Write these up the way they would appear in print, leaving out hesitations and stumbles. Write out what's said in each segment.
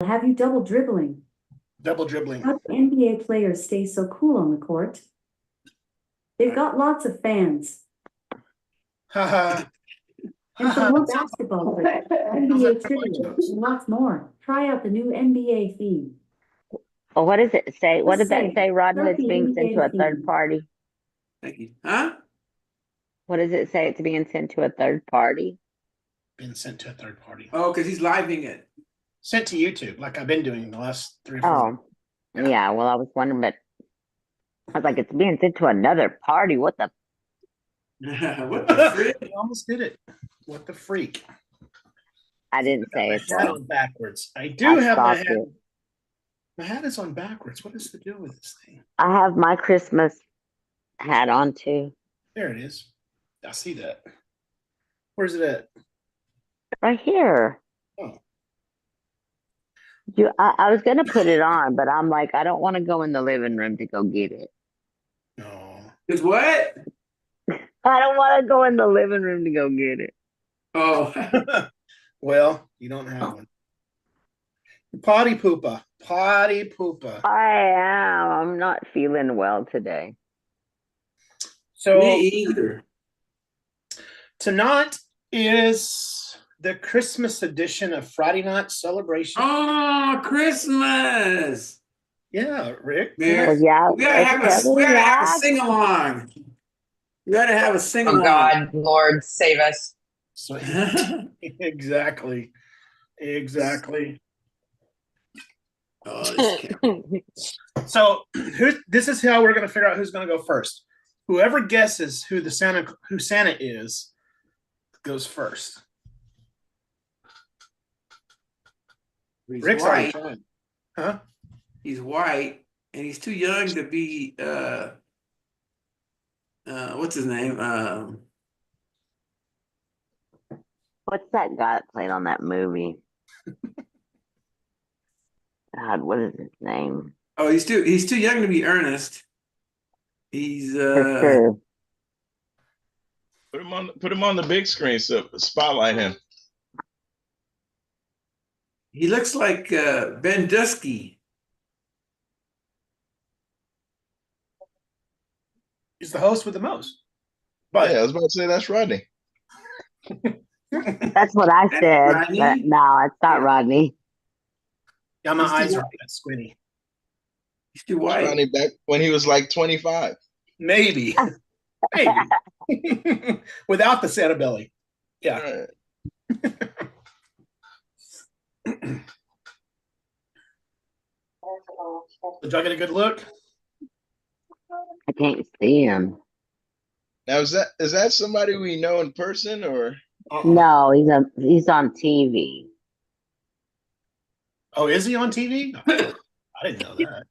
Have you double dribbling? Double dribbling. How do NBA players stay so cool on the court? They've got lots of fans. Haha. And for more basketball players, NBA trivia, and lots more. Try out the new NBA feed. Well, what does it say? What did that say, Rodney? Start It's the being sent to a NBA third feed. party. Thank you. Huh? What does it say? It's being sent to a third party. Been sent to a third party. Oh, because he's living it. Sent to YouTube, like I've been doing the last 3 or 4 Oh, yeah. Well, I was wondering, but I was like, it's being sent to another party. What the? What the frick? You almost did it. What the freak? I didn't say it. My hat So on backwards. I I do have my stopped hat. it. My hat is on backwards. What is the deal with this thing? I have my Christmas hat on too, There it is. I see that. Where's it at? right here. Oh. I was gonna put it on, but I'm like, I don't want to go in the living room to go get it. No. Is what? I don't want to go in the living room to go get it. Oh. Well, you don't have one. Potty poopa. Potty poopa. I am. I'm not feeling well today. So Me either. tonight is the Christmas edition of Friday Night Celebration. Oh, Christmas. Yeah, Rick. Man, Well, yeah, we gotta have it's a yeah. sing along. We gotta have a sing Oh along. God, Lord, save us. So, exactly. Oh, this cat. So this is how we're going to figure out who's going to go first. Whoever guesses who Santa is goes first. He's Rick's already white. trying. Huh? He's white, and he's too young to be. What's his name? What's that guy that played on that movie? God, what is his name? Oh, he's too young to be Ernest. He's For sure. Put him on the big screen so spotlight him. He looks like Ben Dusky. He's the host with the most. But Yeah, I was about to say that's Rodney. That's what I said. Rodney? But no, it's not Yeah. Rodney. yeah, my He's too eyes are white. that squinty. He's too white. Rodney back when he was like 25. Maybe. Maybe. Without the Santa belly. Yeah. Right. Did y'all get a good look? I can't see him. Now is that somebody we know in person or No, he's on TV. Oh, is he on TV? I didn't know that.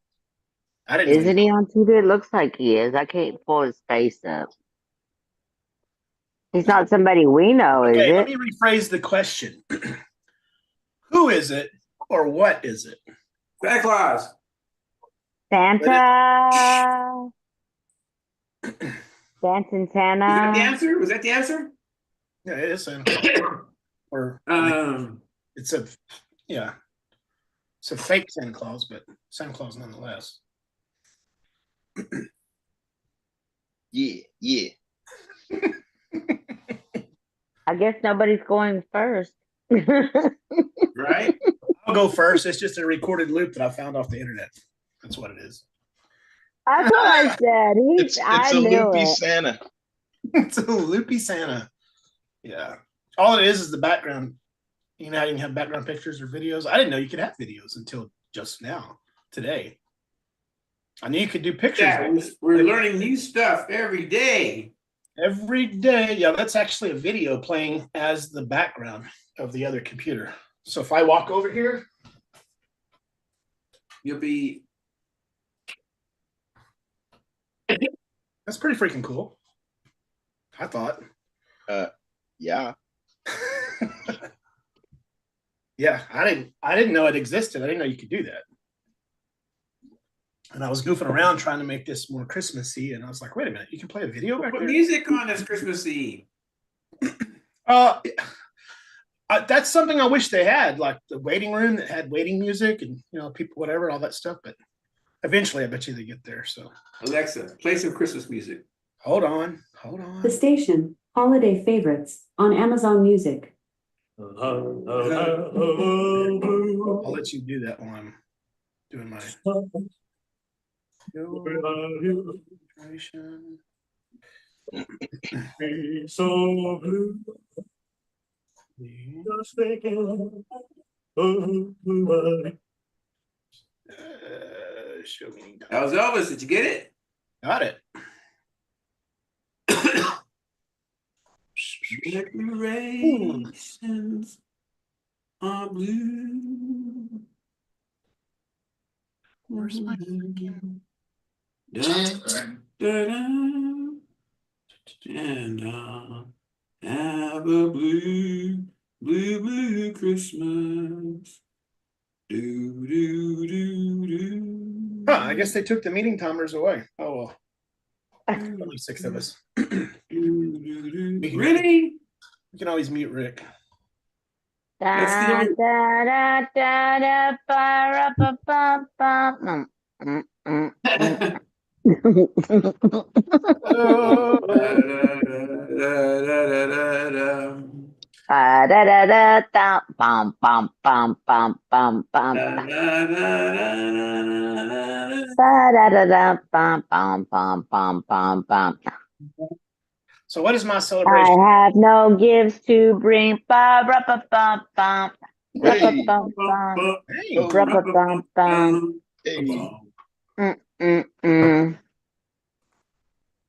I didn't Isn't he on TV? It looks like he is. I can't pull his face up. He's not somebody we know, is Okay, let it? me rephrase the question. Who is it or what is it? Santa Claus. Santa. Dancing Is that the Santa. answer? Was that the answer? Yeah, it is Santa Claus. Or it's a it's a fake Santa Claus, but Santa Claus nonetheless. yeah. I guess nobody's going first. Right? I'll go first. It's just a recorded loop that I found off the internet. That's what it is. That's what I said. It's I a knew loopy it. Santa. It's a loopy Santa. Yeah. All it is the background. You know how you can have background pictures or videos? I didn't know you could have videos until just now, today. I knew you could do pictures Yeah, we're learning new stuff every day. every day. Yeah, that's actually a video playing as the background of the other computer. So if I walk over here, You'll be that's pretty freaking cool. I thought. Yeah. Yeah, I didn't know it existed. I didn't know you could do that. And I was goofing around trying to make this more Christmassy, and I was like, wait a minute, you can play a video back put there? music on this Christmas Eve. Uh That's something I wish they had, like the waiting room that had waiting music and people, whatever, all that stuff. But eventually, I bet you they get there. So Alexa, play some Christmas music. hold on. The station, Holiday Favorites, on Amazon Music. I'll let you do that while I'm doing my illustration. So blue, just thinking of Show me. That was Elvis. Did you get it? Got it. Decorations are blue. Where's my again? And have a blue, blue, blue Christmas. Do, do, do, do. I guess they took the meeting timers away. Oh well. Only 6 of us. Really? You can always mute Rick. Let's Da, do it. da, da, da, da, ba, ra, ba, ba, ba. Oh, Ba, da, da, da, da, bum, bum, bum, bum, bum, bum. Ba, da, da, da, bum, bum, bum, bum, bum, bum. so what is my I celebration? have no gifts to bring. Ba, ra, ba, ba, bum. Ra, ba, Hey. bum, bum. Hey, Oh. Ra, ba, bum, bum. Hey. Mm-mm.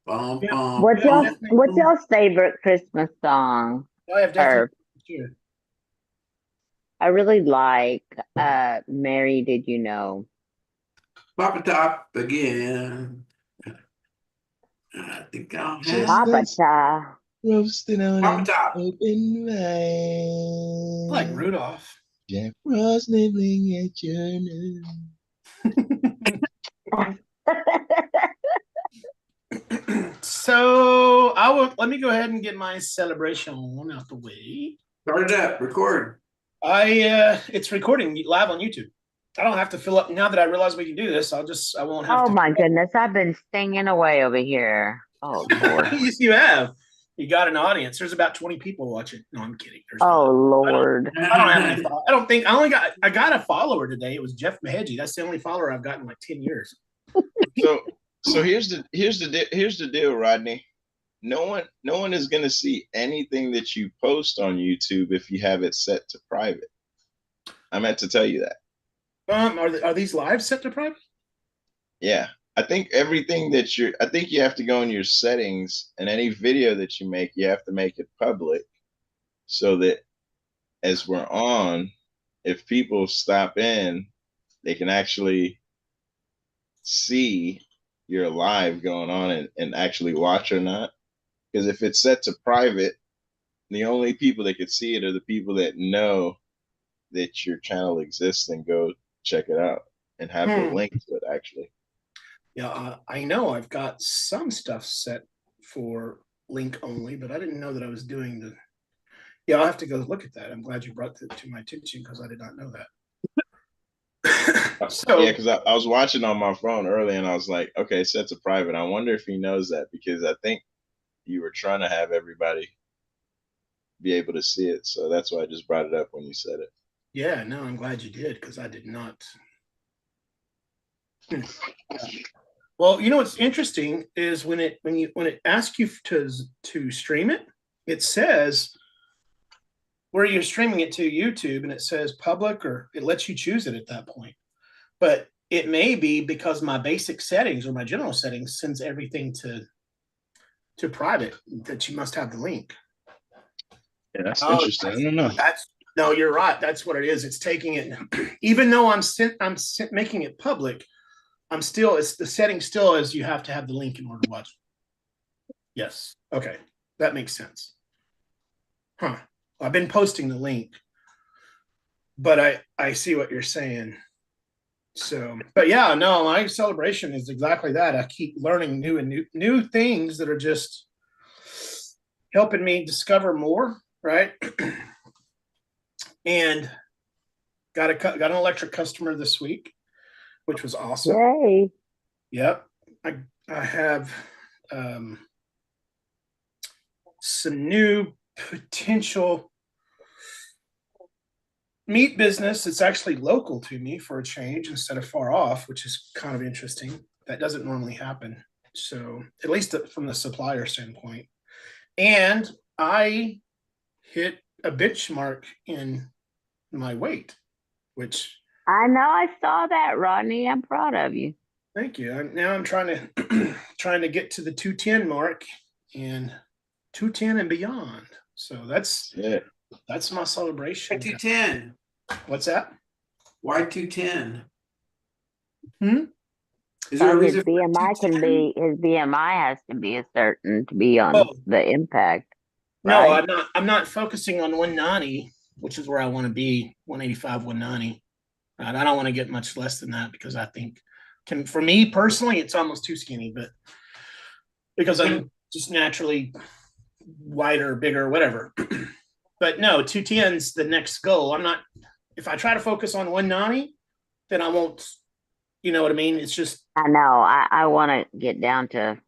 What's y'all's favorite Christmas song? I have definitely. I really like Mary Did You Know? Papa Top again. I think I'll have Papa Cha. Roasting on Papa an Top. open I like vine. Rudolph. Jack Frost nibbling at your nose. So let me go ahead and get my celebration out the way. Start it up. Record. It's recording live on YouTube. I don't have to fill up now that I realize we can do this. I won't have Oh to. my goodness, I've been singing away over here. Oh Lord. Yes, you have. You got an audience. There's about 20 people watching. No, I'm kidding. There's Oh not. Lord. I don't have any. I don't think I got a follower today. It was Jeff Meheji. That's the only follower I've gotten in like 10 years. So here's the deal, Rodney. No one is gonna see anything that you post on YouTube if you have it set to private. I meant to tell you that. Are these live set to private? Yeah. I think everything that I think you have to go in your settings, and any video that you make, you have to make it public so that as we're on, if people stop in, they can actually see you're live going on and actually watch or not. Because if it's set to private, the only people that could see it are the people that know that your channel exists and go check it out and have the link to it actually. Yeah, I know I've got some stuff set for link only, but I didn't know that I was doing the. Yeah, I'll have to go look at that. I'm glad you brought that to my attention because I did not know that. So yeah, because I was watching on my phone earlier and I was like, okay, set to private. I wonder if he knows that, because I think you were trying to have everybody be able to see it. So that's why I just brought it up when you said it. Yeah, no, I'm glad you did because I did not. Well, you know what's interesting is when it asks you to stream it, it says where you're streaming it to YouTube, and it says public, or it lets you choose it at that point. But it may be because my basic settings or my general settings sends everything to private that you must have the link. Yeah, that's interesting. I don't know. No, you're right. That's what it is. It's taking it, even though I'm making it public. It's the setting still is you have to have the link in order to watch. Yes. Okay. That makes sense. Huh. I've been posting the link, but I see what you're saying. So, but yeah, no, my celebration is exactly that. I keep learning new things that are just helping me discover more, right? and got an electric customer this week, which was awesome. Yay. Yep. I have some new potential meat business that's actually local to me for a change instead of far off, which is kind of interesting. That doesn't normally happen. So at least from the supplier standpoint. And I hit a benchmark in my weight, which I know I saw that, Rodney. I'm proud of you. thank you. Now I'm trying to trying to get to the 210 mark and 210 and beyond. So that's my celebration. 210. What's that? Why 210? Hmm? Is there a So his reason for BMI can 210? be, his BMI has to be a certain to be on Oh. the impact. No, Right. I'm not focusing on 190, which is where I want to be, 185, 190. Right? I don't want to get much less than that because I think for me personally, it's almost too skinny, but because I'm just naturally wider, bigger, whatever. But no, 210's the next goal. If I try to focus on 190, then I won't, you know what I mean? It's just, I know. I want to get down to,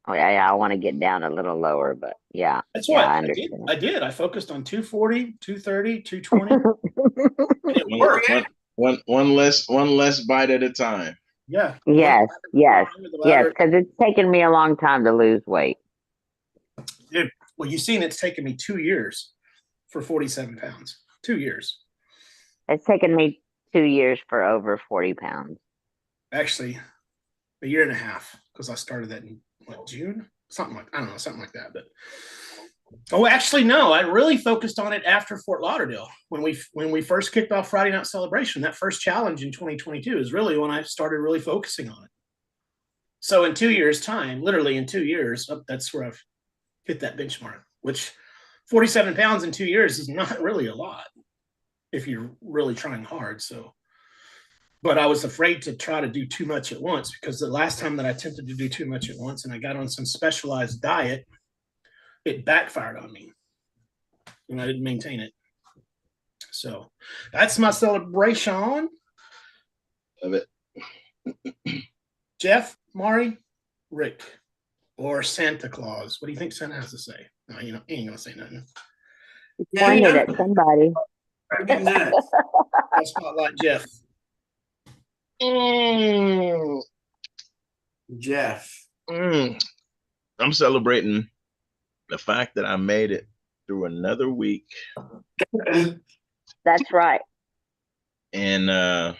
I want to get down a little lower, but yeah. that's Yeah, what I I did. understand. I did. I focused on 240, 230, 220. And it One, worked. one less bite at a time. Yeah. Yes, yes, The yes, ladder- because it's taken me a long time to lose weight. Well, you've seen it's taken me 2 years for 47 pounds. 2 years. It's taken me 2 years for over 40 pounds. Actually, a year and a half because I started that in June? I don't know, something like that. But actually, no, I really focused on it after Fort Lauderdale when we first kicked off Friday Night Celebration. That first challenge in 2022 is really when I started really focusing on it. So in 2 years' time, literally in 2 years, that's where I've hit that benchmark, which 47 pounds in 2 years is not really a lot if you're really trying hard. So, but I was afraid to try to do too much at once because the last time that I attempted to do too much at once and I got on some specialized diet, it backfired on me and I didn't maintain it. So that's my celebration. Of it. Jeff, Mari, Rick, or Santa Claus. What do you think Santa has to say? No, he ain't gonna say nothing. Yeah, Pointed at somebody. Pretty nuts. I'll spotlight Jeff. Jeff. I'm celebrating the fact that I made it through another week. That's right. And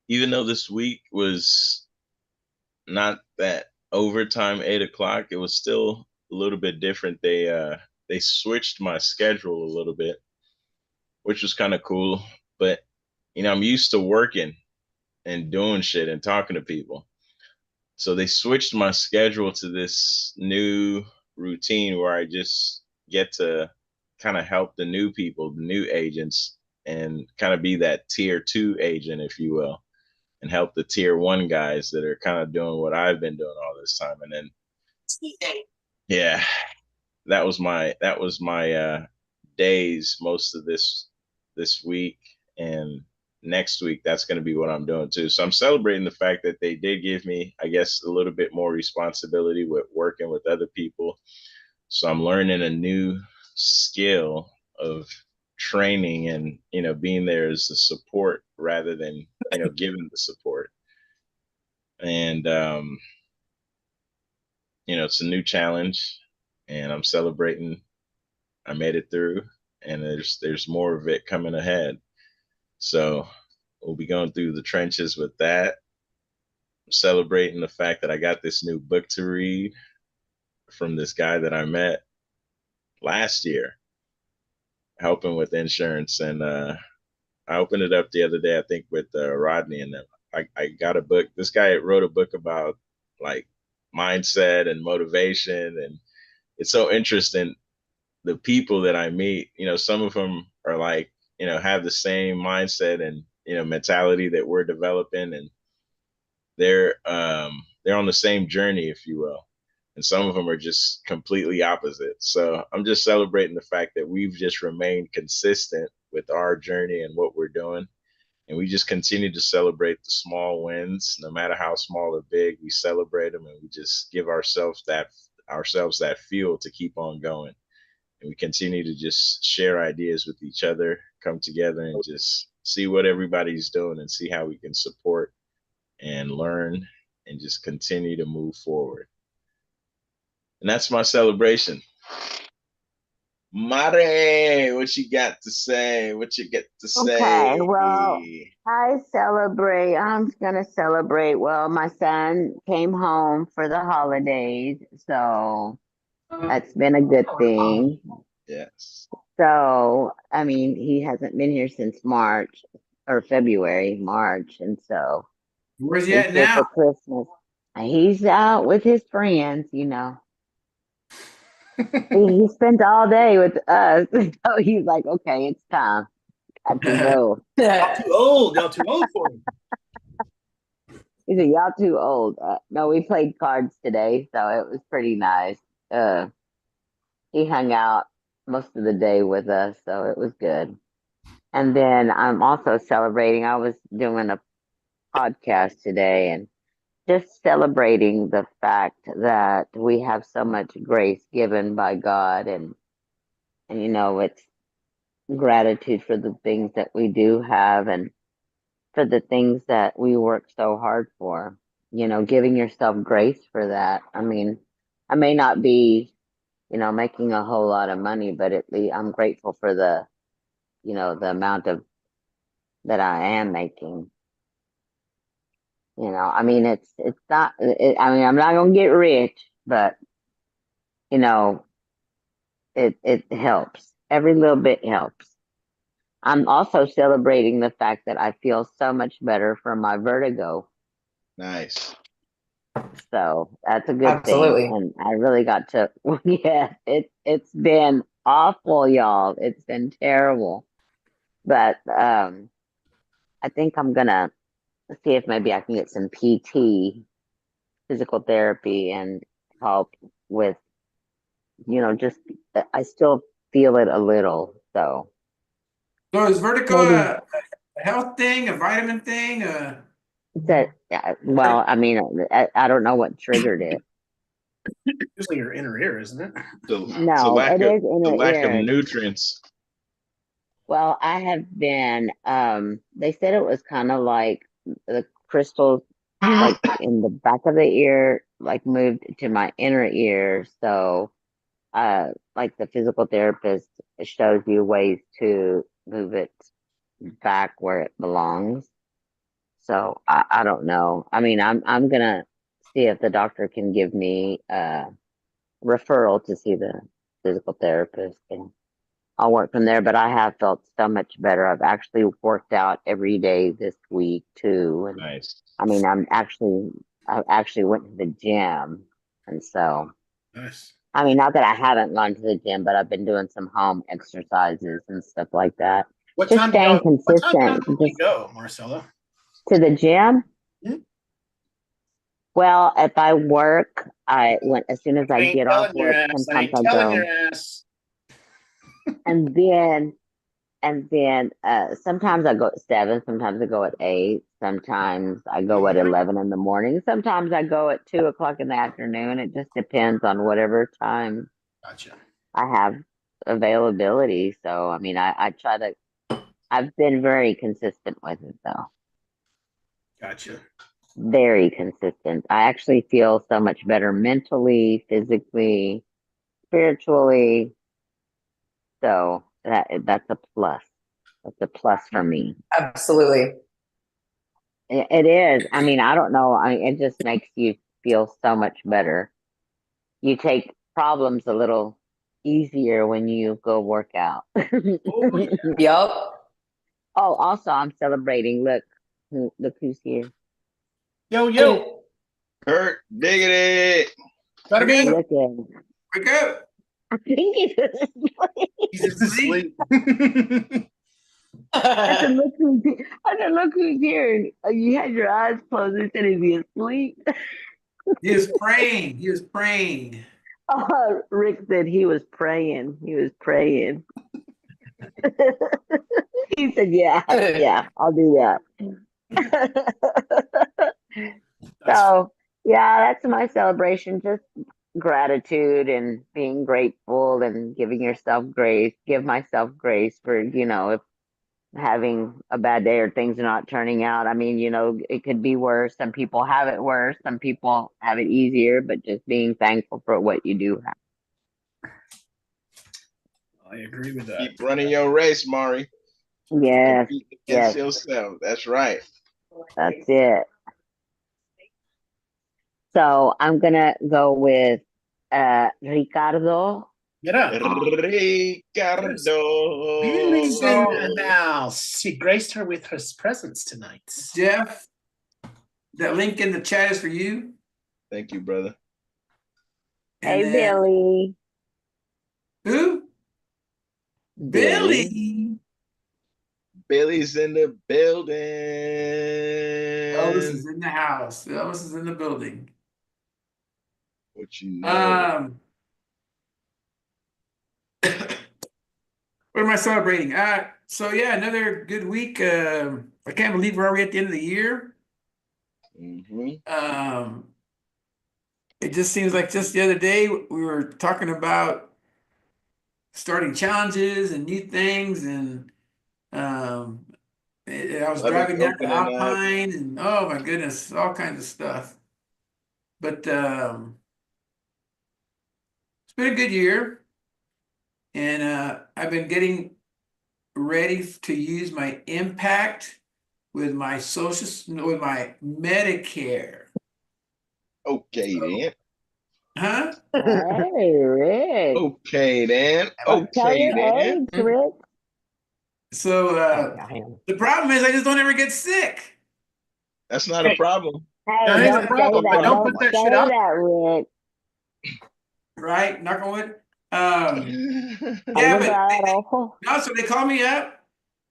even though this week was not that overtime 8 o'clock, it was still a little bit different. They switched my schedule a little bit, which was kind of cool. But I'm used to working and doing shit and talking to people. So they switched my schedule to this new routine where I just get to kind of help the new people, the new agents, and kind of be that tier 2 agent, if you will, and help the tier 1 guys that are kind of doing what I've been doing all this time. And then, yeah, that was my days most of this week, and next week that's going to be what I'm doing too. So I'm celebrating the fact that they did give me, I guess, a little bit more responsibility with working with other people. So I'm learning a new skill of training and being there as the support rather than giving the support. And it's a new challenge, and I'm celebrating I made it through, and there's more of it coming ahead. So we'll be going through the trenches with that. I'm celebrating the fact that I got this new book to read from this guy that I met last year, helping with insurance. And I opened it up the other day, I think, with Rodney, and I got a book. This guy wrote a book about like mindset and motivation, and it's so interesting. The people that I meet, some of them are like, have the same mindset and mentality that we're developing, and they're on the same journey, if you will. and some of them are just completely opposite. So I'm just celebrating the fact that we've just remained consistent with our journey and what we're doing. And we just continue to celebrate the small wins, no matter how small or big. We celebrate them, and we just give ourselves that fuel to keep on going. And we continue to just share ideas with each other, come together, and just see what everybody's doing and see how we can support and learn and just continue to move forward. And that's my celebration. Mare, what you got to say? What you get to say? Okay, well, I'm gonna celebrate. Well, my son came home for the holidays, so that's been a good thing. Yes. So, I mean, he hasn't been here since March or February, March, and so Where's he he's at here now? for Christmas. He's out with his friends, you know. He spent all day with us, so he's like, okay, it's time. I can go. Y'all too old. Y'all too old for him. He said, y'all too old. No, we played cards today, so it was pretty nice. He hung out most of the day with us, so it was good. And then I'm also celebrating. I was doing a podcast today and just celebrating the fact that we have so much grace given by God, and you know, it's gratitude for the things that we do have and for the things that we work so hard for. You know, giving yourself grace for that. I mean, I may not be, you know, making a whole lot of money, but at least I'm grateful for the, you know, the amount of that I am making. You know, I mean, it's not. I mean, I'm not gonna get rich, but you know, it helps. Every little bit helps. I'm also celebrating the fact that I feel so much better from my vertigo. Nice. So that's a good Absolutely. thing. And I really got to, yeah, it's been awful, y'all. It's been terrible. But I think I'm gonna see if maybe I can get some PT, physical therapy, and help with, you know, just I still feel it a little. So So is vertigo maybe a health thing, a vitamin thing? that, well, I mean, I don't know what triggered it. Usually your inner ear, isn't it? The No, lack it of is in the the lack of ear. nutrients. Well, I have been, they said it was kind of like the crystals, like in the back of the ear, like moved to my inner ear. So, like the physical therapist shows you ways to move it back where it belongs. So I don't know. I mean, I'm gonna see if the doctor can give me a referral to see the physical therapist, and I'll work from there. But I have felt so much better. I've actually worked out every day this week too, and Nice. I mean, I actually went to the gym, and so Nice. I mean, not that I haven't gone to the gym, but I've been doing some home exercises and stuff like that. What Just time do staying y'all? What time do y'all consistent, normally just go, Marcella? to the gym. Hmm? Well, if I work, I went as soon as I I ain't get off telling your work, ass. I sometimes ain't I telling your go. ass. And then sometimes I go at 7, sometimes I go at 8, sometimes I go at 11 in the morning, sometimes I go at 2 o'clock in the afternoon. It just depends on whatever time Gotcha. I have availability. So I mean I try to I've been very consistent with it though. Gotcha. Very consistent. I actually feel so much better mentally, physically, spiritually. So that's a plus. That's a plus for me. Absolutely. It is. I mean, I don't know. It just makes you feel so much better. You take problems a little easier when you go work out. Oh yeah. Yup. Oh, also, I'm celebrating. Look, look who's here. Yo yo. Kurt Diggity. Gotta be. Look at him. Wake up! I think he's He's asleep. I said, look who's here. I said, look who's here. And you had your eyes closed and said, is he asleep? He was praying. He was praying. Oh, Rick said he was praying. He was praying. He said, "Yeah, yeah, I'll do that." That's So, yeah, that's my celebration. Just gratitude and being grateful and giving yourself grace. Give myself grace for, if having a bad day or things are not turning out. I mean, it could be worse. Some people have it worse. Some people have it easier, but just being thankful for what you do have. I agree with that. Keep running your race, Mari. Yes, Compete yes, against yourself. That's right. that's it. So I'm gonna go with Ricardo. Get up. Ricardo. Billy's in So- the house. She graced her with her presence tonight. Jeff, that link in the chat is for you. Thank you, brother. And Hey, then- Billy. Who? Billy. Billy's in the building. Elvis is in the house. Elvis is in the building. What you know? What am I celebrating? So yeah, another good week. I can't believe we're already at the end of the year. Mm-hmm. It just seems like just the other day we were talking about starting challenges and new things, and I was Love driving it, down to opening up. Alpine, and oh my goodness, all kinds of stuff. But it's been a good year, and I've been getting ready to use my impact with my with my Medicare. Okay then. Huh? Hey, Rick. Okay then. Don't tell Okay your then. age, Rick. So the problem is I just don't ever get sick. That's not a Hey. problem. Hey, That is a don't say problem, but that. don't Don't put that say shit out. that, Rick. Right? Knock on wood. Yeah, But no, so they called me up.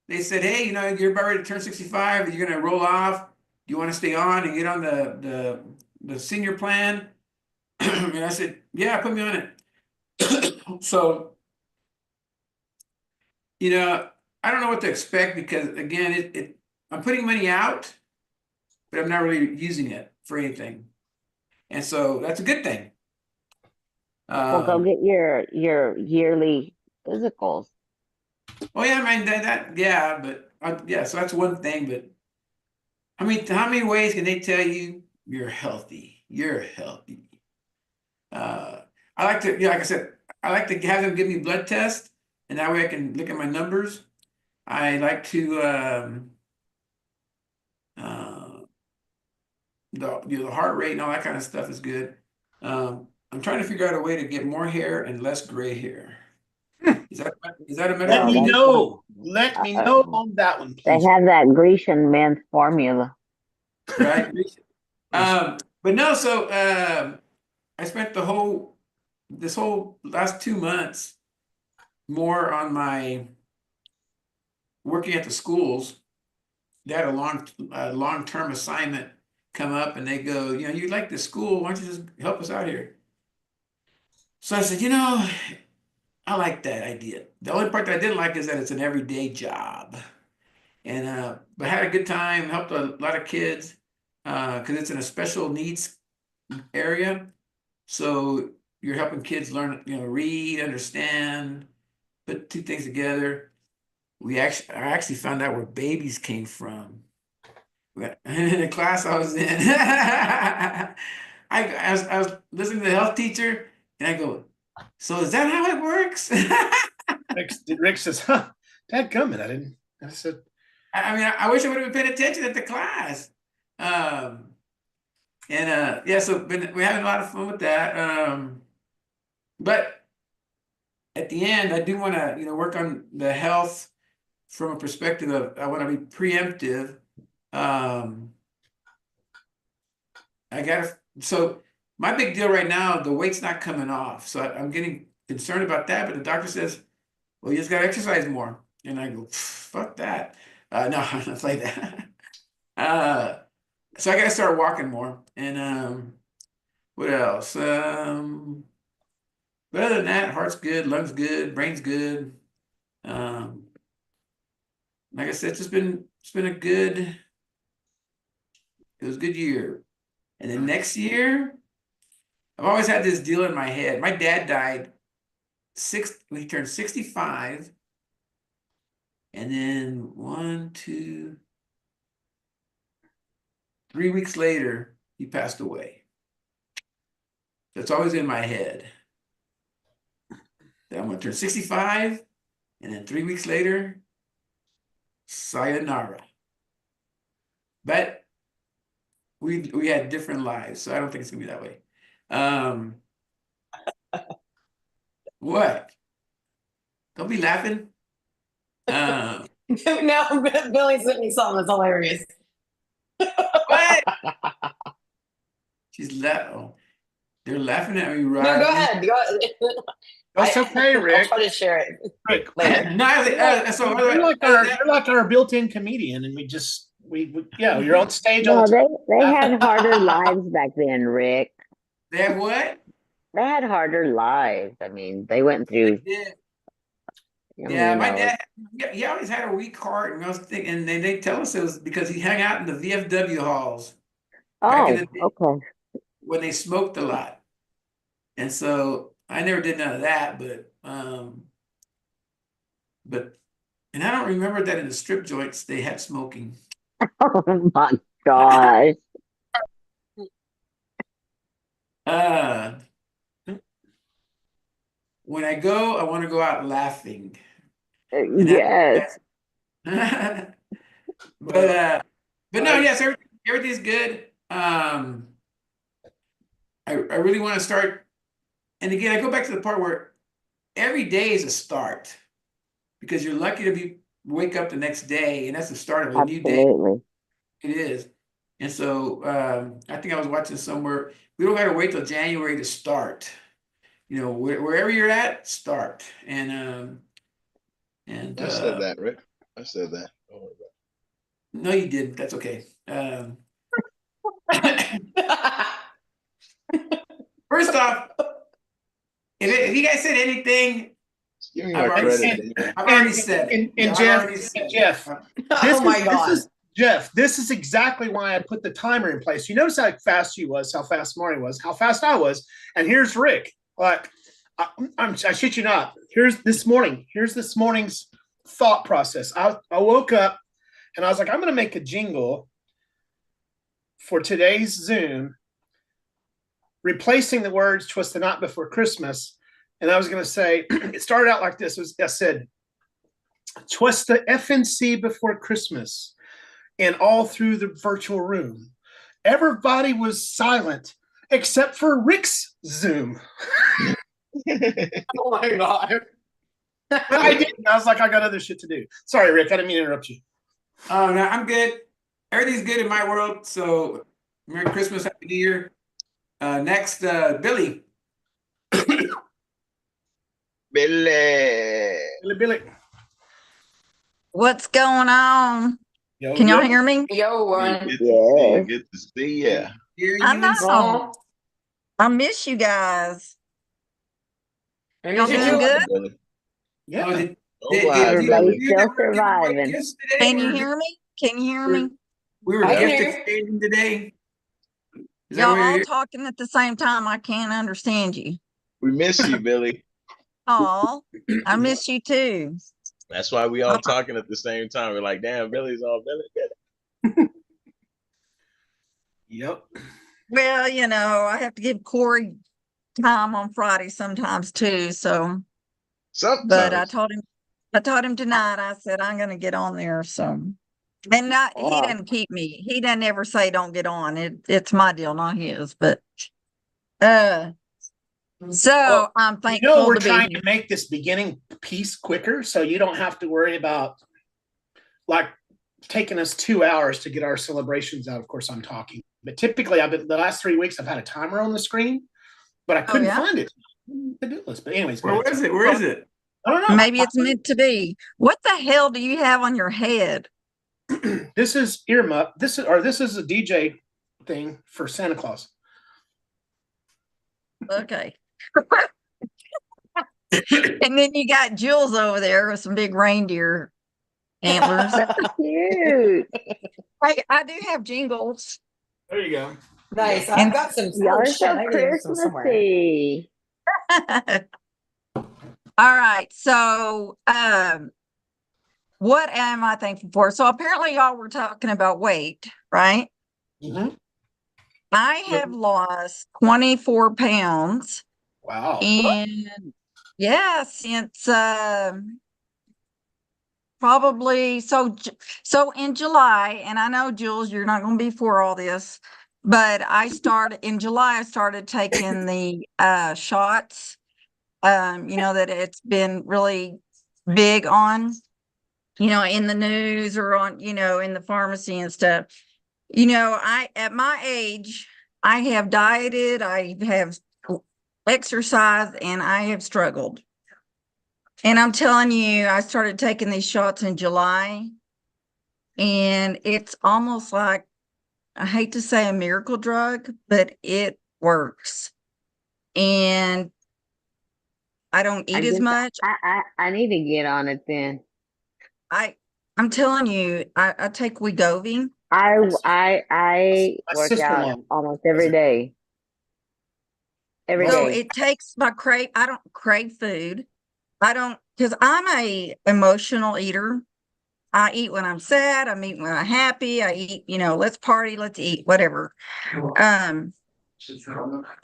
They said, hey, you're about ready to turn 65. You're gonna roll off. Do you want to stay on and get on the senior plan? And I said, yeah, put me on it. So, I don't know what to expect because again, I'm putting money out, but I'm not really using it for anything. And so that's a good thing. well, go get your yearly physicals. Oh yeah, I mean yeah, but yeah, so that's one thing. But I mean, how many ways can they tell you you're healthy? You're healthy. I like to, like I said, I like to have them give me blood tests, and that way I can look at my numbers. I like to the heart rate and all that kind of stuff is good. I'm trying to figure out a way to get more hair and less gray hair. Is that a Let medical? me that's know. Let me know on that one, They please. have that Grecian man's formula. Right? But no, so I spent this whole last 2 months more on my working at the schools. They had a long-term assignment come up, and they go, you like the school, why don't you just help us out here? So I said, I like that idea. The only part that I didn't like is that it's an everyday job. And but I had a good time, helped a lot of kids, because it's in a special needs area. So you're helping kids learn, read, understand, put two things together. I actually found out where babies came from. In the class I was in, I was listening to the health teacher, and I go, so is that how it works? Rick says, huh, dadgummit, I didn't. I said, I mean, I wish I would have been paying attention at the class. Yeah, so we're having a lot of fun with that. But at the end, I do want to, work on the health from a perspective of I want to be preemptive. So my big deal right now, the weight's not coming off. So I'm getting concerned about that. But the doctor says, well, you just got to exercise more. And I go, fuck that. No, not like that. So I got to start walking more. And What else? But other than that, heart's good, lungs good, brain's good. Like I said, it's been it was a good year. And then next year, I've always had this deal in my head. My dad died when he turned 65. And then 3 weeks later, he passed away. That's always in my head. That I'm gonna turn 65, and then 3 weeks later, sayonara. But we had different lives, so I don't think it's gonna be that way. What? Don't be laughing. No, Billy sent me something that's hilarious. What? She's laughing. They're laughing at me, right? No, go ahead. Go ahead. That's okay, I'll Rick. try to share it Rick, later. So you're like our built-in comedian, and you're on stage all No, the time. they had harder lives back then, Rick. they have what? They had harder lives. I mean, they went through. Yeah, my dad, he always had a weak heart, and I was thinking, and they tell us it was because he hung out in the VFW halls back in the day Okay. when they smoked a lot. And so I never did none of that, but and I don't remember that in the strip joints they had smoking. Oh my gosh. When I go, I want to go out laughing. And Yes. but no, yes, everything's good. I really want to start, and again, I go back to the part where every day is a start because you're lucky to wake up the next day, and that's the start of a new day. Absolutely. It is. And so I think I was watching somewhere, we don't got to wait till January to start. You know, wherever you're at, start. And I said that, Rick. I said that. Don't worry about no, you didn't. That's okay. First off, if you guys said anything, Just give me I've my already credit. said I've already said it. And I've Jeff, already said it. Jeff, Oh my God. Jeff, this is exactly why I put the timer in place. You notice how fast you was, how fast Mari was, how fast I was, and here's Rick. Like, I shit you not. Here's this morning's thought process. I woke up and I was like, I'm going to make a jingle for today's Zoom, replacing the words "Twas the night before Christmas," and I was going to say, it started out like this. I said, "'Twas the FNC before Christmas." And all through the virtual room, everybody was silent except for Rick's Zoom. Oh my God. I didn't. I was like, I got other shit to do. Sorry, Rick. I didn't mean to interrupt you. Oh, no, I'm good. Everything's good in my world. So Merry Christmas, Happy New Year. Next, Billy. Billy. What's going on? Yo, Can y'all yo. hear me? Yo, Warren. Good to see you. Good to see ya. Hear you I in the know. I miss you guys. Y'all You doing too. good? Billy. Yeah. Oh, did Everybody's you still that we're giving away surviving. gifts today? Can you hear me? Can you hear me? We were I can gift hear you. exchanging today. Is that Y'all what all you're talking at the same time. I can't understand you. We miss you, Billy. Oh, I miss you too. That's why we all talking at the same time. We're like, damn, Billy's all Billy. Yep. Well, you know, I have to give Corey time on Friday sometimes too. So, Sometimes. but I told him tonight. I said I'm going to get on there. So, and he didn't keep me. He doesn't ever say don't get on. It's my deal, not his. But so Well, I'm thankful we're to be trying here. to make this beginning piece quicker, so you don't have to worry about like taking us 2 hours to get our celebrations out. Of course, I'm talking, but typically the last 3 weeks I've had a timer on the screen, but I couldn't yeah? find it. But anyways, Where is it? Where is it? I don't know. Maybe it's meant to be. What the hell do you have on your head? This is earmuff. This is a DJ thing for Santa Claus. Okay. And then you got Jules over there with some big reindeer antlers. Cute. I do have jingles. There you go. Nice. And- I've got some. Y'all Oh are shit! so I need some somewhere. Christmassy. All right. So, what am I thankful for? So apparently y'all were talking about weight, right? Mhm. I have lost 24 pounds Wow. and yeah, since, probably so in July, and I know Jules, you're not going to be for all this, but I started taking the shots. That it's been really big on, in the news or on, in the pharmacy and stuff. At my age, I have dieted, I have exercised, and I have struggled. And I'm telling you, I started taking these shots in July, and it's almost like, I hate to say a miracle drug, but it works. And I don't eat as much. I need to get on it then. I'm telling you, I take Wegovy. I My work sister-in-law out almost every day. Every So day. it takes I don't crave food. Because I'm a emotional eater. I eat when I'm sad. I eat when I'm happy. I eat, let's party, let's eat, whatever.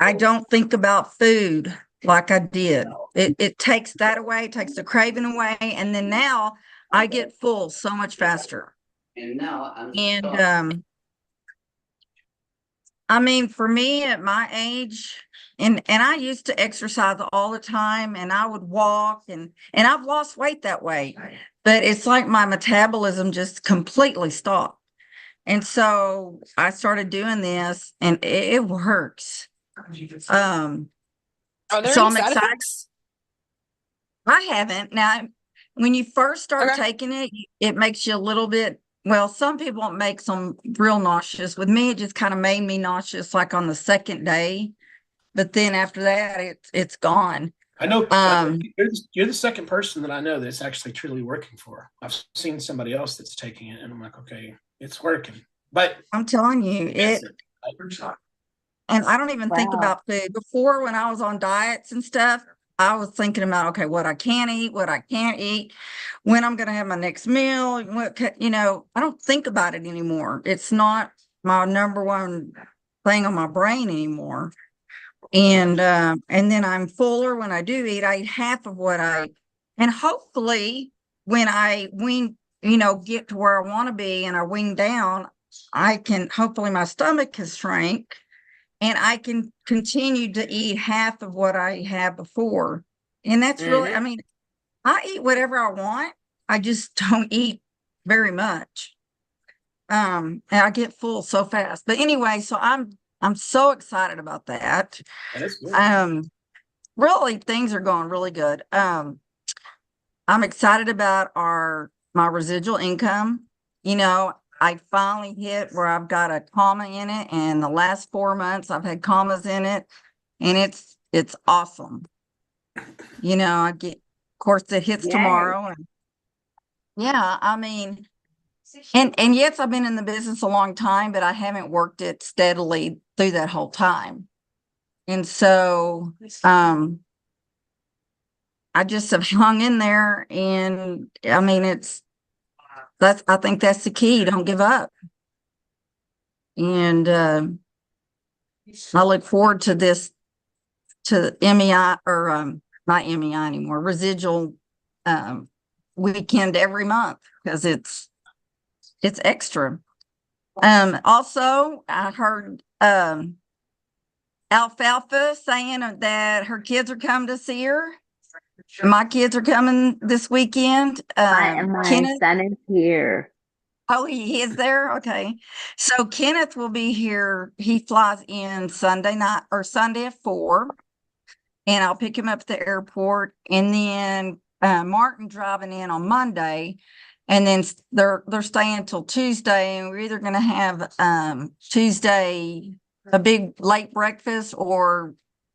I don't think about food like I did. It takes that away, it takes the craving away. And then now I get full so much faster. And I mean, for me at my age, and I used to exercise all the time, and I would walk, and I've lost weight that way, but it's like my metabolism just completely stopped. And so I started doing this, and it works. Are there So any I'm side excited. effects? I haven't. Now, when you first start Okay. taking it, it makes you a little bit, well, some people it makes them real nauseous. With me, it just kind of made me nauseous like on the second day. But then after that, it's gone. I know Um, you're the second person that I know that's actually truly working for. I've seen somebody else that's taking it, and I'm like, okay, it's working. But I'm telling you, and I don't even think Wow. about food. Before, when I was on diets and stuff, I was thinking about, okay, what I can eat, what I can't eat, when I'm going to have my next meal. I don't think about it anymore. It's not my number one thing on my brain anymore. And then I'm fuller when I do eat. I eat half of what and hopefully when I get to where I want to be and I wing down, hopefully my stomach has shrank and I can continue to eat half of what I had before. And that's really, I mean, I eat whatever I want. I just don't eat very much. And I get full so fast. But anyway, so I'm so excited about that. that's good. Really things are going really good. I'm excited about my residual income. I finally hit where I've got a comma in it, and the last 4 months I've had commas in it, and it's awesome. I get, of course, it hits Yay. tomorrow, and yeah, I mean, and yes, I've been in the business a long time, but I haven't worked it steadily through that whole time. And so, I just have hung in there, and I mean, I think that's the key. Don't give up. And I look forward to MEI, or not MEI anymore, residual weekend every month, because it's extra. Also, I heard Alfalfa saying that her kids are coming to see her. My kids are coming this weekend. My Kenneth, son is here. oh, he is there. Okay, so Kenneth will be here. He flies in Sunday night or Sunday at 4, and I'll pick him up at the airport. And then Martin driving in on Monday, and then they're staying till Tuesday. And we're either going to have Tuesday a big late breakfast or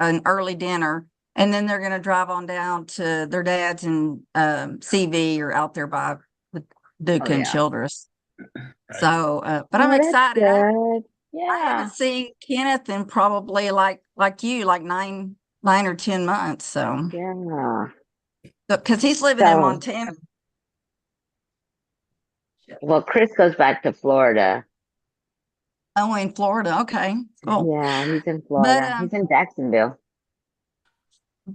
an early dinner. And then they're gonna drive on down to their dad's in CV or out there by with Duke Oh, and yeah. Childress. Right. So, but I'm Oh, that's excited. good. I haven't Yeah. seen Kenneth in probably like you, like 9 or 10 months. So, Yeah. because he's living in So, Montana. well, Chris goes back to Florida. Oh, in Florida. Okay, cool. Yeah, he's in But Florida. He's in Jacksonville.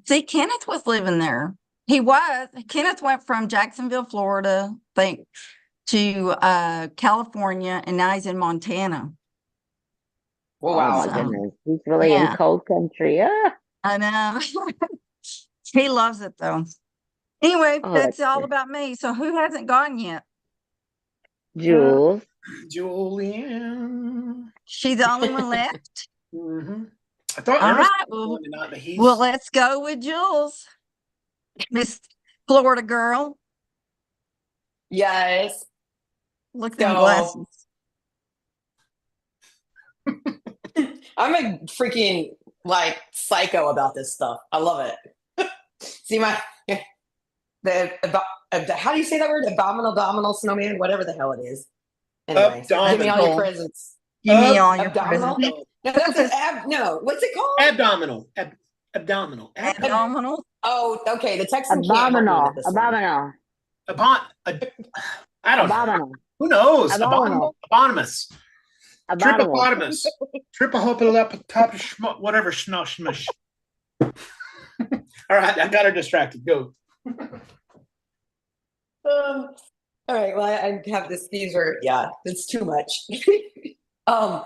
see, Kenneth was living there. Kenneth went from Jacksonville, Florida, to California, and now he's in Montana. Oh, Oh wow. my So, goodness. He's really in yeah, cold country. I know. He loves it though. Anyway, Oh, that's that's all good. about me. So who hasn't gone yet? Jules. Julian. She's the only one left. Mm-hmm. I thought All Ernest right. was Well, going tonight, but he's let's go with Jules, Miss Florida girl. Yes. Look at them So glasses. I'm a freaking like psycho about this stuff. I love it. See my how do you say that word? Abominable snowman, whatever the hell it is. Anyway, give me all your Abdominal. presents. Give me all your Abdominal? presents. No, that's an no. What's it called? abdominal. Abdominal. Abdominal. Oh, okay. The Texan can't help me Abominable. with this one. Abominable. I don't know. Abominable. Who knows? Abominable. Abominous. Abominable. Tripopotamus. Triple whatever. Schmush. All right, I got her distracted. Go. All right. Well, I have this. These are it's too much. Oh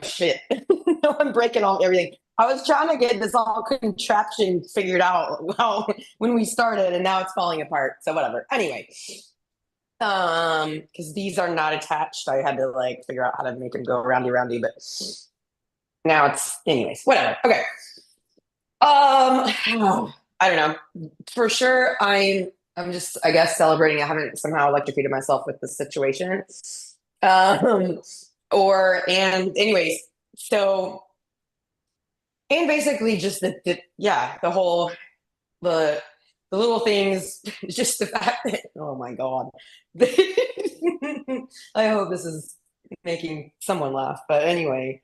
shit! No, I'm breaking all everything. I was trying to get this all contraption figured out when we started, and now it's falling apart. So whatever. Anyway, because these are not attached, I had to like figure out how to make them go roundy, but now it's anyways. Whatever. Okay. I don't know. For sure, I'm just, I guess, celebrating. I haven't somehow electrocuted myself with this situation. Anyways, so, and basically just the little things, just the fact that, oh my God. I hope this is making someone laugh, but anyway,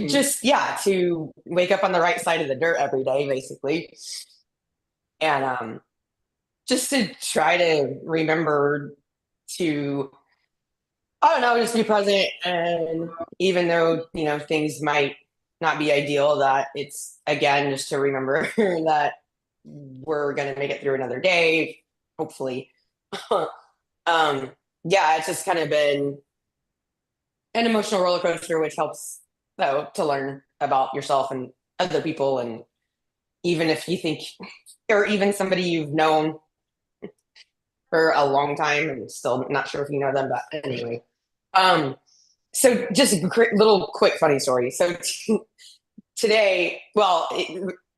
just to wake up on the right side of the dirt every day, basically, and just to try to remember to, I don't know, just be present, and even though things might not be ideal, that it's again just to remember that we're gonna make it through another day, hopefully. It's just kind of been an emotional roller coaster, which helps though to learn about yourself and other people, and even if you think, or even somebody you've known for a long time and still not sure if you know them, but anyway. So just a little quick funny story. So today,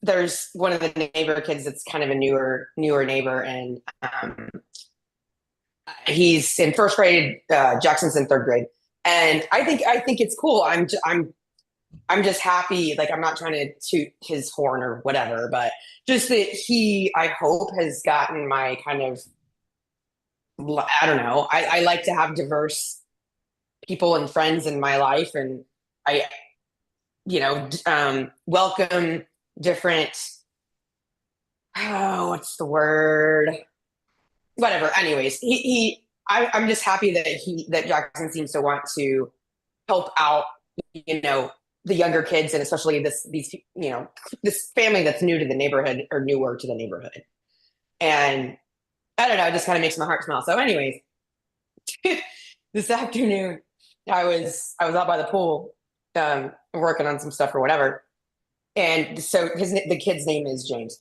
there's one of the neighbor kids that's kind of a newer neighbor, and he's in first grade. Jackson's in third grade, and I think it's cool. I'm just happy. Like, I'm not trying to toot his horn or whatever, but just that he, I hope, has gotten my kind of, I don't know. I like to have diverse people and friends in my life, and I, welcome different. Oh, what's the word? Whatever. Anyways, I'm just happy that Jackson seems to want to help out, the younger kids, and especially this family that's new to the neighborhood or newer to the neighborhood. And I don't know, it just kind of makes my heart smile. So anyways, this afternoon I was out by the pool, working on some stuff or whatever. And so the kid's name is James.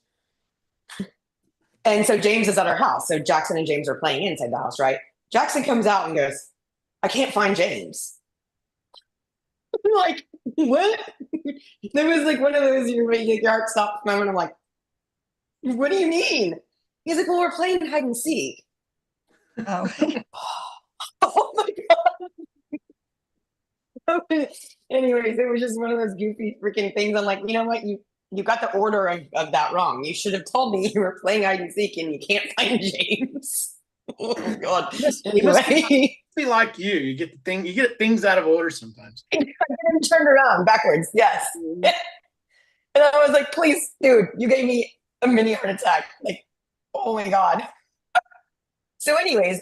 And so James is at our house. So Jackson and James are playing inside the house, right? Jackson comes out and goes, "I can't find James." I'm like, what? There was like one of those your heart stops moment. I'm like, what do you mean? He's like, well, we're playing hide and seek. Oh. Oh my God. Anyways, it was just one of those goofy freaking things. I'm like, you know what? You got the order of that wrong. You should have told me you were playing hide and seek and you can't find James. Oh God. It must Anyway, be like you get the thing, you get things out of order sometimes. I get him turned around backwards. Yes. And I was like, please, dude, you gave me a mini heart attack. Like, oh my God. So, anyways,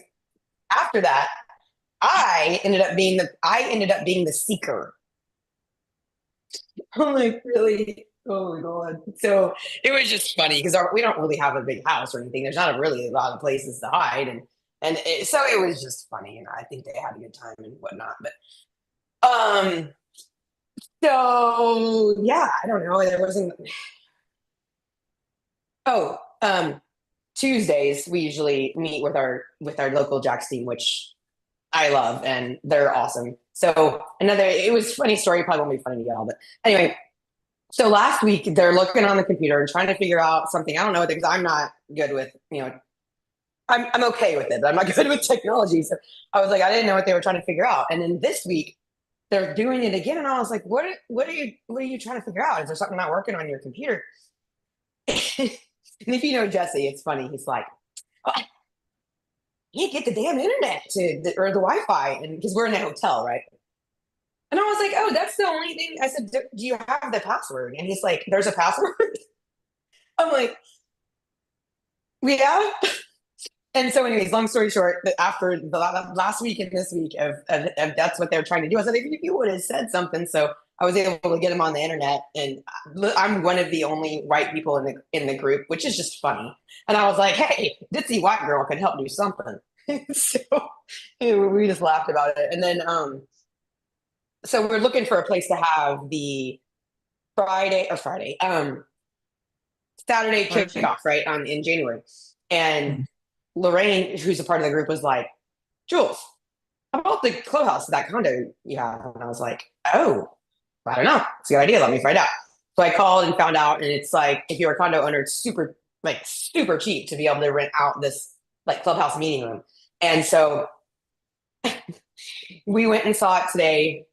after that, I ended up being the seeker. I'm like, really? Oh my God. So it was just funny because we don't really have a big house or anything. There's not really a lot of places to hide. So it was just funny. I think they had a good time and whatnot. But, so yeah, I don't know. There wasn't, Tuesdays, we usually meet with our local Jacks team, which I love, and they're awesome. So it was a funny story, probably won't be funny to get all, but anyway, so last week they're looking on the computer and trying to figure out something. I don't know, because I'm not good with, I'm okay with it, but I'm not good with technology. So I was like, I didn't know what they were trying to figure out. And then this week they're doing it again. And I was like, what are you trying to figure out? Is there something not working on your computer? And if you know Jesse, it's funny. He's like, oh, you can't get the damn internet or the Wi-Fi, and because we're in a hotel, right? And I was like, oh, that's the only thing. I said, do you have the password? And he's like, there's a password? I'm like, yeah. And so anyways, long story short, after the last week and this week of that's what they're trying to do. I said, if you would have said something. So I was able to get him on the internet, and I'm one of the only white people in the group, which is just funny. And I was like, hey, ditzy white girl can help do something. So we just laughed about it. And then, so we're looking for a place to have the Saturday kickoff, right, in January. And Lorraine, who's a part of the group, was like, Jules, how about the clubhouse, that condo you have? And I was like, oh, I don't know. It's a good idea. Let me find out. So I called and found out, and it's like, if you're a condo owner, it's super cheap to be able to rent out this like clubhouse meeting room. And so we went and saw it today,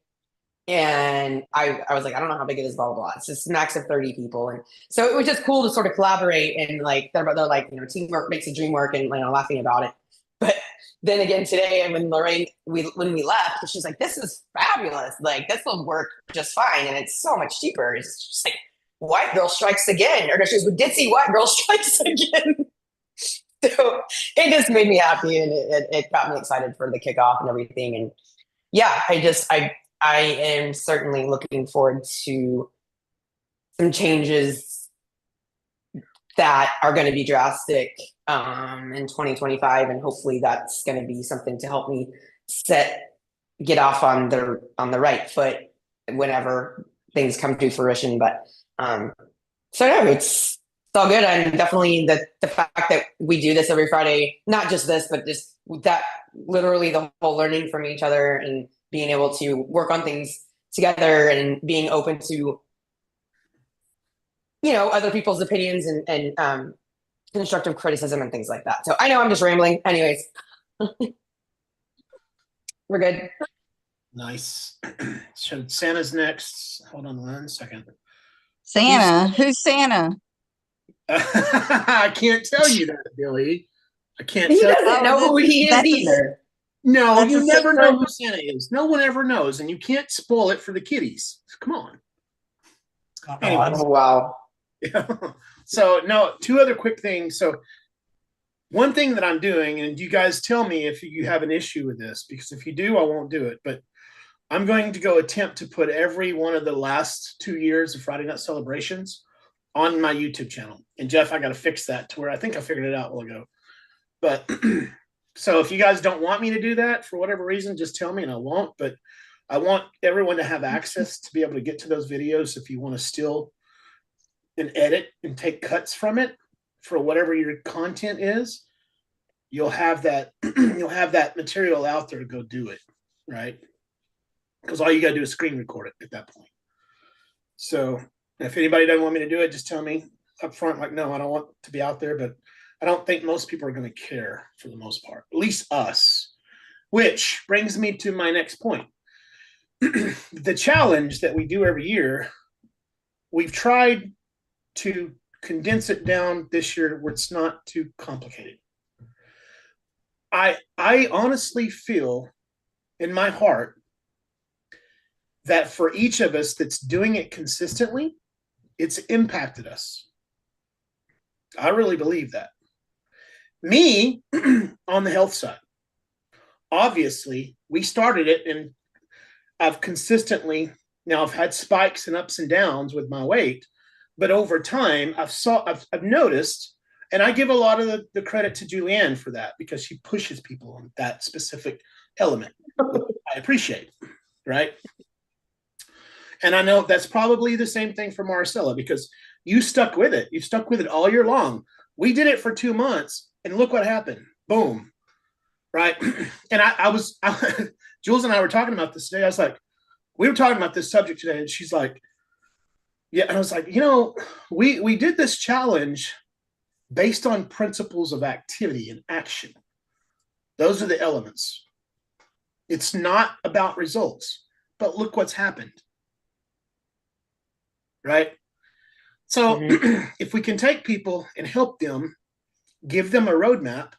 and I was like, I don't know how big it is, blah, blah, blah. It's just max of 30 people. And so it was just cool to sort of collaborate, and like, they're like, teamwork makes the dream work, and laughing about it. But then again today, and when Lorraine, when we left, she's like, this is fabulous. Like, this will work just fine. And it's so much cheaper. It's just like, white girl strikes again. Or she was with ditzy white girl strikes again. So it just made me happy, and it got me excited for the kickoff and everything. And yeah, I am certainly looking forward to some changes that are going to be drastic in 2025, and hopefully that's going to be something to help me get off on the right foot whenever things come to fruition. But so yeah, it's all good. And definitely the fact that we do this every Friday, not just this, but just that, literally the whole learning from each other and being able to work on things together and being open to other people's opinions and constructive criticism and things like that. So I know I'm just rambling. Anyways, we're good. Nice. So Santa's next. Hold on 1 second. Santa? Who's Santa? I can't tell you that, Billy. I can't He tell you. doesn't know who he is either. No, That's you a never secret. know who Santa is. No one ever knows, and you can't spoil it for the kiddies. Come on. Anyways. Oh, wow. So no, 2 other quick things. So one thing that I'm doing, and you guys tell me if you have an issue with this, because if you do, I won't do it. But I'm going to go attempt to put every one of the last 2 years of Friday Night Celebrations on my YouTube channel. And Jeff, I got to fix that to where I think I figured it out a while ago. But so if you guys don't want me to do that for whatever reason, just tell me and I won't. But I want everyone to have access to be able to get to those videos if you want to steal and edit and take cuts from it for whatever your content is. You'll have that material out there to go do it, right? Because all you got to do is screen record it at that point. So if anybody doesn't want me to do it, just tell me up front, like, no, I don't want to be out there. But I don't think most people are going to care for the most part, at least us. Which brings me to my next point. the challenge that we do every year, we've tried to condense it down this year where it's not too complicated. I honestly feel in my heart that for each of us that's doing it consistently, it's impacted us. I really believe that. Me, on the health side, obviously, we started it and I've consistently, now I've had spikes and ups and downs with my weight, but over time I've noticed, and I give a lot of the credit to Julianne for that because she pushes people on that specific element. I appreciate, right? And I know that's probably the same thing for Marcella because you stuck with it. You stuck with it all year long. We did it for 2 months and look what happened. Boom. Right. And Jules and I were talking about this today. I was like, we were talking about this subject today and she's like, yeah. And I was like, we did this challenge based on principles of activity and action. Those are the elements. It's not about results, but look what's happened. Right. So if we can take people and help them, give them a roadmap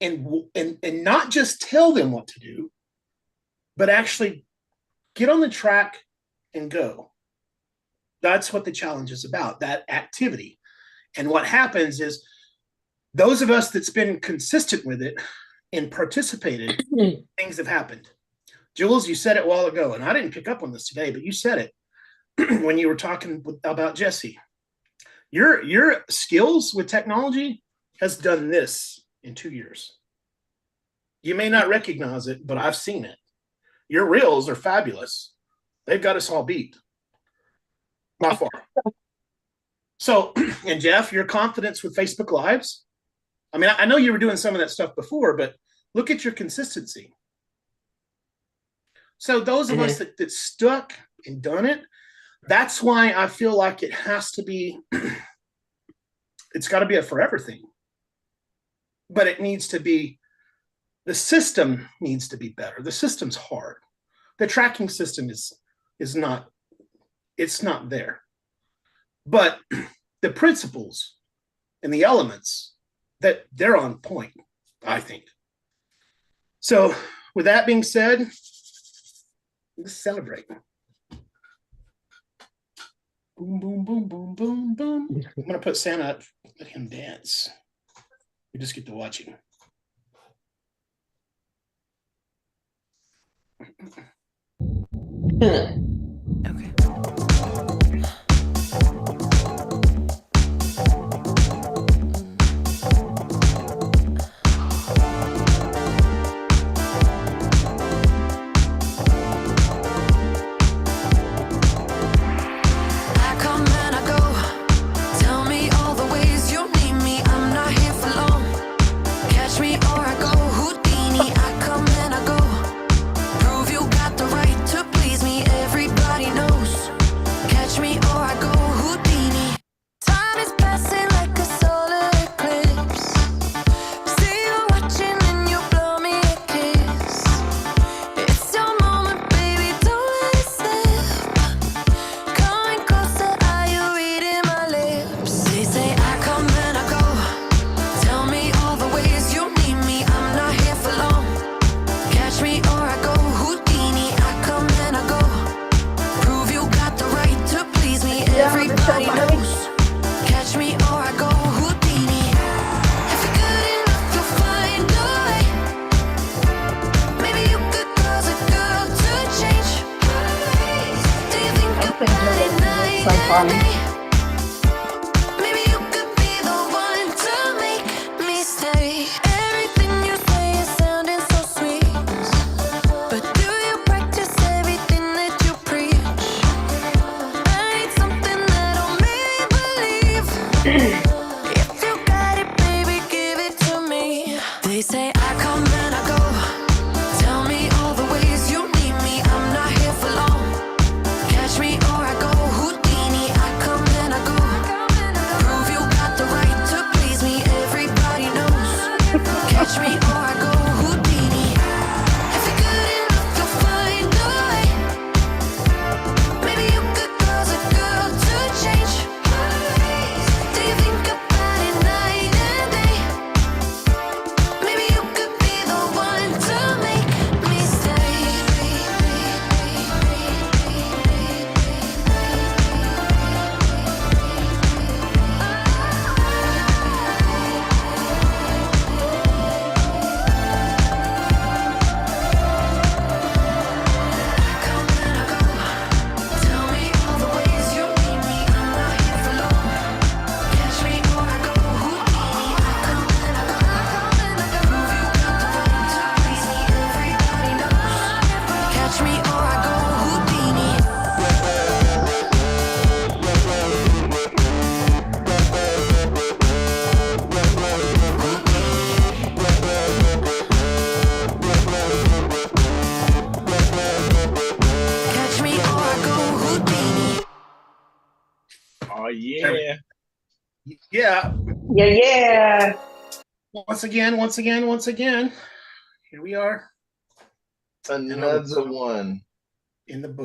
and not just tell them what to do, but actually get on the track and go. That's what the challenge is about, that activity. And what happens is those of us that's been consistent with it and participated, things have happened. Jules, you said it a while ago, and I didn't pick up on this today, but you said it when you were talking about Jesse. Your skills with technology has done this in 2 years. You may not recognize it, but I've seen it. Your reels are fabulous. They've got us all beat. Not far. So, and Jeff, your confidence with Facebook Lives. I mean, I know you were doing some of that stuff before, but look at your consistency. So those of us that stuck and done it, that's why I feel like it has to be, it's got to be a forever thing. But it needs to be, the system needs to be better. The system's hard. The tracking system is not, it's not there. But the principles and the elements, that they're on point, I think. So with that being said, let's celebrate. Boom, boom, boom, boom, boom, boom. I'm gonna put Santa up, let him dance. We just get to watch him. Okay. Catch me or I go Houdini. If you're good yeah. Yeah. Yeah. Once again. Here we are. Another one. In the book.